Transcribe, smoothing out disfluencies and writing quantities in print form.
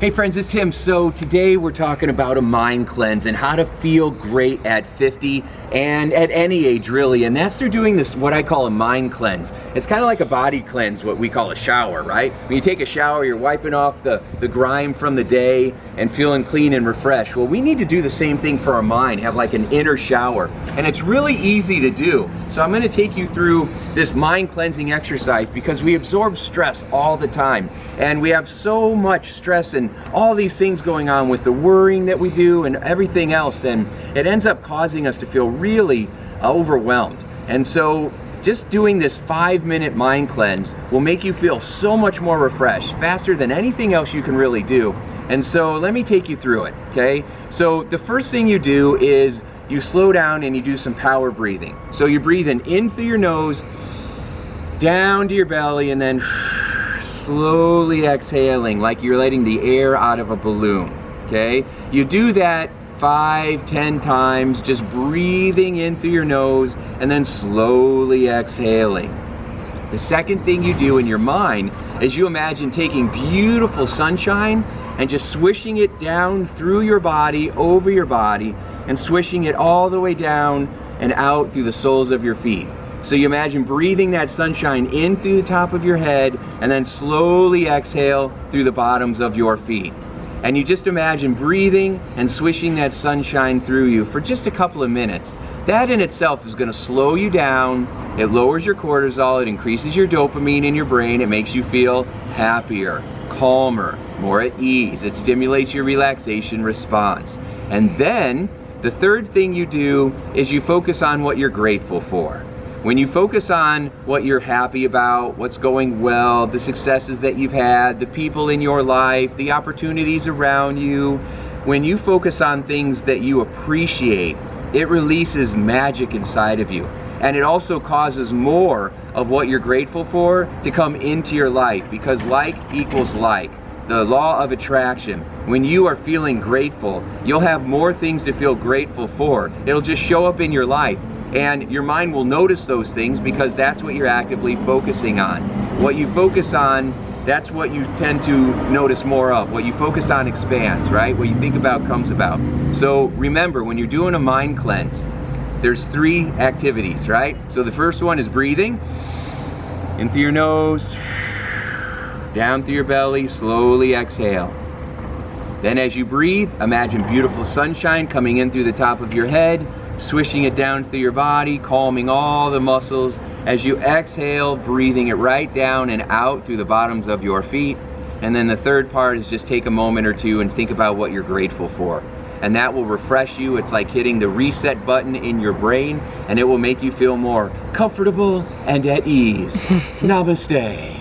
Hey friends, it's Tim. So today we're talking about a mind cleanse and how to feel great at 50 and at any age really. And that's through doing this, what I call a mind cleanse. It's kind of like a body cleanse, what we call a shower, right? When you take a shower, you're wiping off the grime from the day and feeling clean and refreshed. Well, we need to do the same thing for our mind, have like an inner shower. And it's really easy to do. So I'm going to take you through this mind cleansing exercise because we absorb stress all the time. And we have so much stress and all these things going on with the worrying that we do and everything else, and it ends up causing us to feel really overwhelmed. And so just doing this 5-minute mind cleanse will make you feel so much more refreshed, faster than anything else you can really do. And so let me take you through it, okay? So the first thing you do is you slow down and you do some power breathing. So you're breathing in through your nose, down to your belly, and then slowly exhaling like you're letting the air out of a balloon, okay? You do that 5-10 times, just breathing in through your nose and then slowly exhaling. The second thing you do in your mind is you imagine taking beautiful sunshine and just swishing it down through your body, over your body, and swishing it all the way down and out through the soles of your feet. So you imagine breathing that sunshine in through the top of your head and then slowly exhale through the bottoms of your feet. And you just imagine breathing and swishing that sunshine through you for just a couple of minutes. That in itself is going to slow you down. It lowers your cortisol, it increases your dopamine in your brain, it makes you feel happier, calmer, more at ease. It stimulates your relaxation response. And then the third thing you do is you focus on what you're grateful for. When you focus on what you're happy about, what's going well, the successes that you've had, the people in your life, the opportunities around you, when you focus on things that you appreciate, it releases magic inside of you. And it also causes more of what you're grateful for to come into your life, because like equals like. The law of attraction. When you are feeling grateful, you'll have more things to feel grateful for. It'll just show up in your life. And your mind will notice those things because that's what you're actively focusing on. What you focus on, that's what you tend to notice more of. What you focus on expands, right? What you think about comes about. So remember, when you're doing a mind cleanse, there's 3 activities, right? So the first one is breathing in through your nose, down through your belly, slowly exhale. Then as you breathe, imagine beautiful sunshine coming in through the top of your head, swishing it down through your body, calming all the muscles. As you exhale, breathing it right down and out through the bottoms of your feet. And then the third part is just take a moment or two and think about what you're grateful for. And that will refresh you. It's like hitting the reset button in your brain, and it will make you feel more comfortable and at ease. Namaste.